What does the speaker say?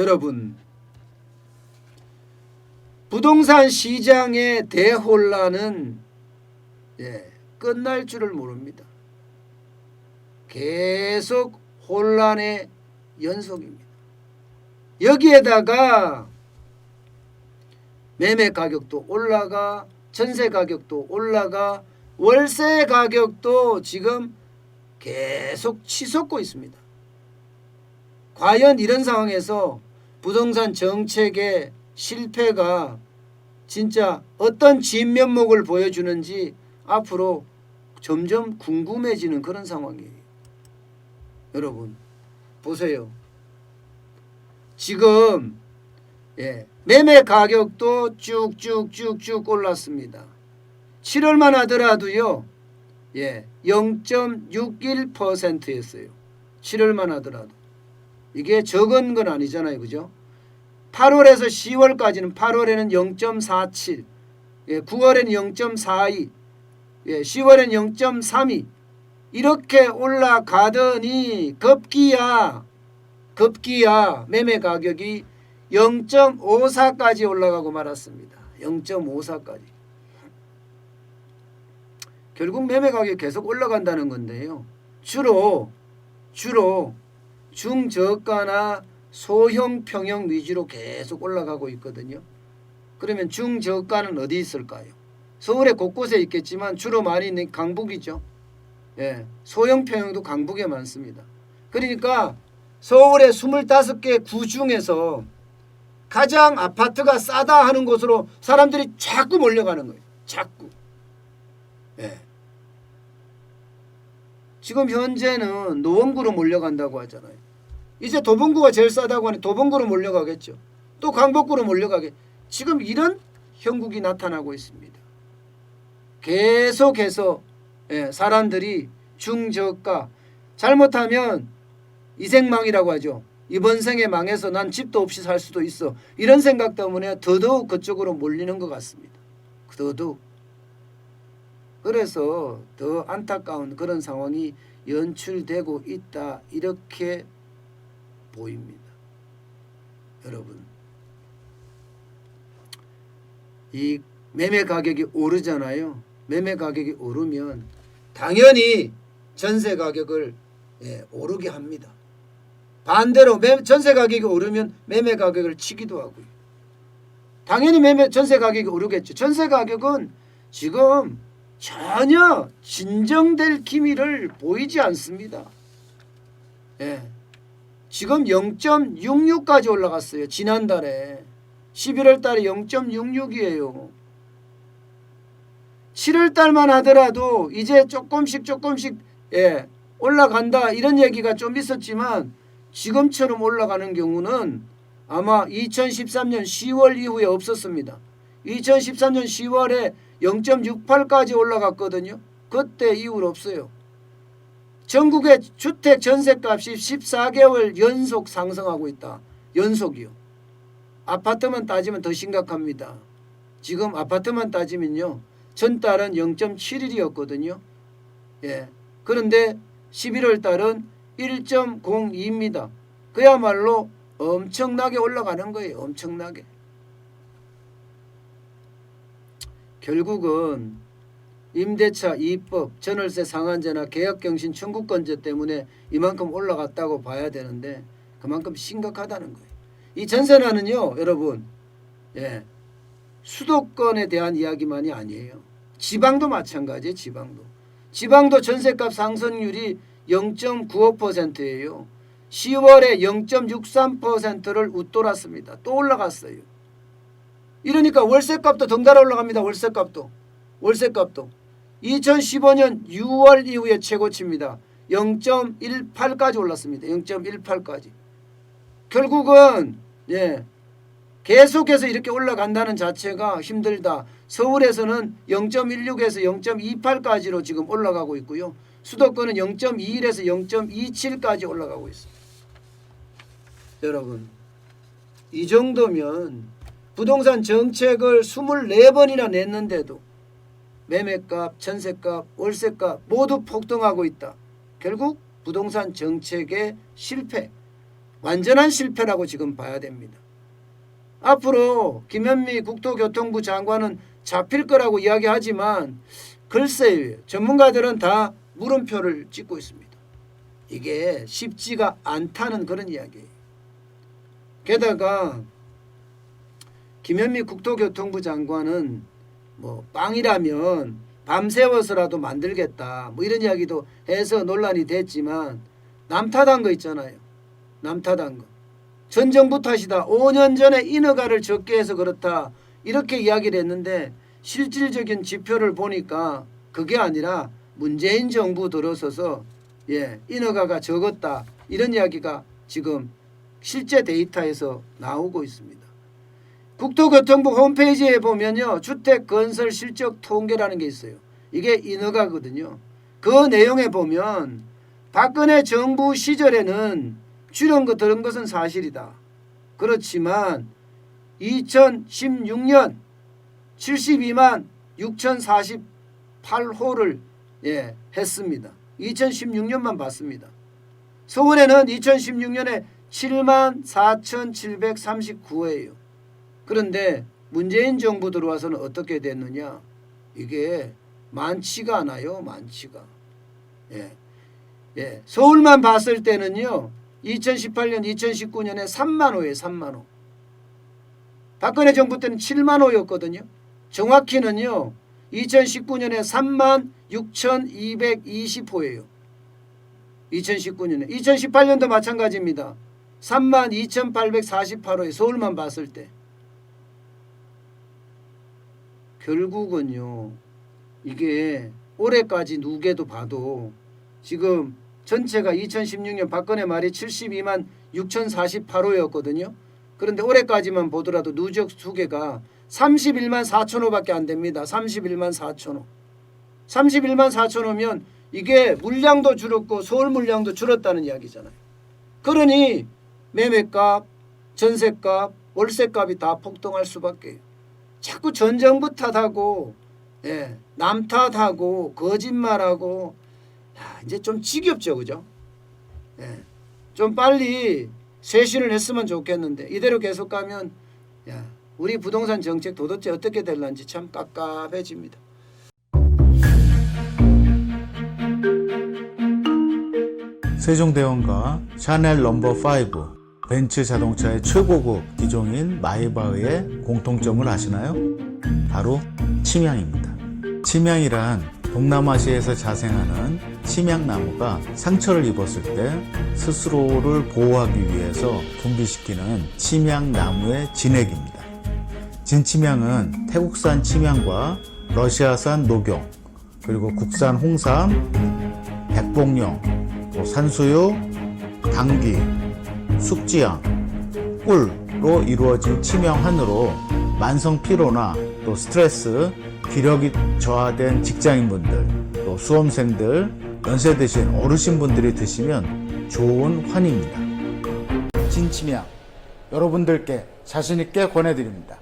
여러분, 부동산 시장의 대혼란은 끝날 줄을 모릅니다. 계속 혼란의 연속입니다. 여기에다가 매매 가격도 올라가, 전세 가격도 올라가, 월세 가격도 지금 계속 치솟고 있습니다. 과연 이런 상황에서 부동산 정책의 실패가 진짜 어떤 진면목을 보여주는지 앞으로 점점 궁금해지는 그런 상황이에요. 여러분 보세요. 지금 매매 가격도 쭉쭉쭉쭉 올랐습니다. 7월만 하더라도요 0.61%였어요. 7월만 하더라도. 이게 적은 건 아니잖아요. 그죠? 8월에서 10월까지는 8월에는 0.47, 9월에는 0.42, 10월에는 0.32 이렇게 올라가더니 급기야 매매 가격이 0.54까지 올라가고 말았습니다. 0.54까지. 결국 매매 가격이 계속 올라간다는 건데요. 주로 중저가나 소형 평형 위주로 계속 올라가고 있거든요. 그러면 중저가는 어디 있을까요? 서울에 곳곳에 있겠지만 주로 많이 있는 강북이죠. 소형 평형도 강북에 많습니다. 그러니까 서울의 25개 구 중에서 가장 아파트가 싸다 하는 곳으로 사람들이 자꾸 몰려가는 거예요. 자꾸. 지금 현재는 노원구로 몰려간다고 하잖아요. 이제 도봉구가 제일 싸다고 하니 도봉구로 몰려가겠죠. 또 강북구로 몰려가겠죠. 지금 이런 형국이 나타나고 있습니다. 계속해서 사람들이 중저가, 잘못하면 이생망이라고 하죠. 이번 생에 망해서 난 집도 없이 살 수도 있어. 이런 생각 때문에 더더욱 그쪽으로 몰리는 것 같습니다. 더더욱. 그래서 더 안타까운 그런 상황이 연출되고 있다, 이렇게 보입니다. 여러분, 이 매매 가격이 오르잖아요. 매매 가격이 오르면 당연히 전세 가격을 오르게 합니다. 반대로 전세 가격이 오르면 매매 가격을 치기도 하고요. 당연히 전세 가격이 오르겠죠. 전세 가격은 지금 전혀 진정될 기미를 보이지 않습니다. 지금 0.66까지 올라갔어요. 지난달에 11월 달에 0.66이에요. 7월 달만 하더라도 이제 조금씩 올라간다 이런 얘기가 좀 있었지만 지금처럼 올라가는 경우는 아마 2013년 10월 이후에 없었습니다. 2013년 10월에 0.68까지 올라갔거든요. 그때 이후로 없어요. 전국의 주택 전세값이 14개월 연속 상승하고 있다. 연속이요. 아파트만 따지면 더 심각합니다. 지금 아파트만 따지면요. 전달은 0.71이었거든요. 그런데 11월 달은 1.02입니다. 그야말로 엄청나게 올라가는 거예요. 엄청나게. 결국은 임대차 이법, 전월세 상한제나 계약갱신 청구권제 때문에 이만큼 올라갔다고 봐야 되는데 그만큼 심각하다는 거예요. 이 전세난은요, 여러분, 수도권에 대한 이야기만이 아니에요. 지방도 마찬가지예요. 지방도 전세값 상승률이 0.95%예요. 10월에 0.63%를 웃돌았습니다. 또 올라갔어요. 이러니까 월세값도 덩달아 올라갑니다. 월세값도 2015년 6월 이후에 최고치입니다. 0.18까지 올랐습니다. 0.18까지. 결국은 계속해서 이렇게 올라간다는 자체가 힘들다. 서울에서는 0.16에서 0.28까지로 지금 올라가고 있고요. 수도권은 0.21에서 0.27까지 올라가고 있습니다. 여러분, 이 정도면 부동산 정책을 24번이나 냈는데도 매매값, 전세값, 월세값 모두 폭등하고 있다. 결국 부동산 정책의 실패, 완전한 실패라고 지금 봐야 됩니다. 앞으로 김현미 국토교통부 장관은 잡힐 거라고 이야기하지만 글쎄요. 전문가들은 다 물음표를 찍고 있습니다. 이게 쉽지가 않다는 그런 이야기예요. 게다가 김현미 국토교통부 장관은 뭐 빵이라면 밤새워서라도 만들겠다 뭐 이런 이야기도 해서 논란이 됐지만 남 탓한 거 있잖아요. 남 탓한 거. 전 정부 탓이다. 5년 전에 인허가를 적게 해서 그렇다. 이렇게 이야기를 했는데 실질적인 지표를 보니까 그게 아니라 문재인 정부 들어서서 인허가가 적었다. 이런 이야기가 지금 실제 데이터에서 나오고 있습니다. 국토교통부 홈페이지에 보면요. 주택 건설 실적 통계라는 게 있어요. 이게 인허가거든요. 그 내용에 보면 박근혜 정부 시절에는 줄은 거 들은 것은 사실이다. 그렇지만 2016년 72만 6,048호를 했습니다. 2016년만 봤습니다. 서울에는 2016년에 7만 4,739호예요. 그런데 문재인 정부 들어와서는 어떻게 됐느냐? 이게 많지가 않아요. 많지가. 서울만 봤을 때는요. 2018년, 2019년에 3만 호예요. 3만 호. 박근혜 정부 때는 7만 호였거든요. 정확히는요. 2019년에 3만 6,220호예요. 2019년에. 2018년도 마찬가지입니다. 3만 2,848호에 서울만 봤을 때. 결국은요. 이게 올해까지 누계도 봐도 지금 전체가 2016년 박근혜 말이 72만 6,048호였거든요. 그런데 올해까지만 보더라도 누적 수계가 31만 4천호밖에 안 됩니다. 31만 4천호. 31만 4천호면 이게 물량도 줄었고 서울 물량도 줄었다는 이야기잖아요. 그러니 매매값, 전세값, 월세값이 다 폭등할 수밖에. 자꾸 전 정부 탓하고 남 탓하고 거짓말하고 이제 좀 지겹죠. 그죠? 좀 빨리 쇄신을 했으면 좋겠는데 이대로 계속 가면 우리 부동산 정책 도대체 어떻게 될런지 참 깝깝해집니다. 세종대왕과 샤넬 넘버5 벤츠 자동차의 최고급 기종인 마이바흐의 공통점을 아시나요? 바로 침향입니다. 침향이란 동남아시아에서 자생하는 침향나무가 상처를 입었을 때 스스로를 보호하기 위해서 분비시키는 침향나무의 진액입니다. 진침향은 태국산 침향과 러시아산 녹용, 그리고 국산 홍삼, 백봉령, 산수유, 당귀, 숙지향, 꿀로 이루어진 침향환으로 만성 피로나 또 스트레스, 기력이 저하된 직장인분들, 또 수험생들, 연세 드신 어르신분들이 드시면 좋은 환입니다. 진침향 여러분들께 자신있게 권해드립니다.